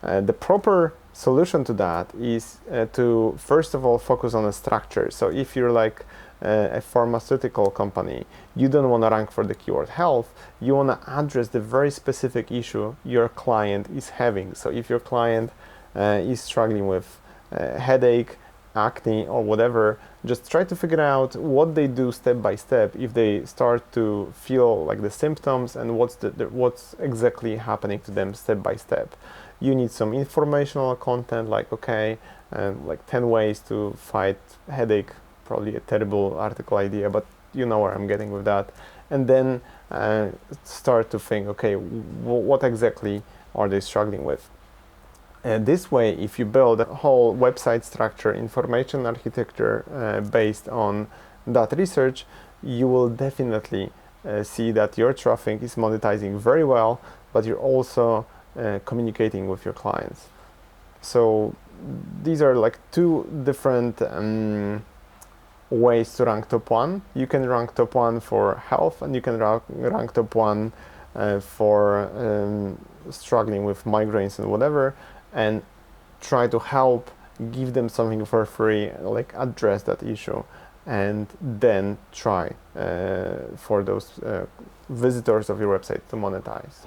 The proper solution to that is to first of all focus on the structure. So if you're like a pharmaceutical company, you don't want to rank for the keyword health, you want to address the very specific issue your client is having. So if your client is struggling with headache, acne, or whatever, just try to figure out what they do step by step if they start to feel like the symptoms, and what's exactly happening to them step by step. You need some informational content like, okay, like 10 ways to fight headache, probably a terrible article idea, but you know where I'm getting with that. And then start to think, okay, what exactly are they struggling with? This way, if you build a whole website structure, information architecture based on that research, you will definitely see that your traffic is monetizing very well, but you're also communicating with your clients. So these are like two different ways to rank top one. You can rank top one for health, and you can rank top one for struggling with migraines and whatever, and try to help give them something for free, like address that issue, and then try for those visitors of your website to monetize.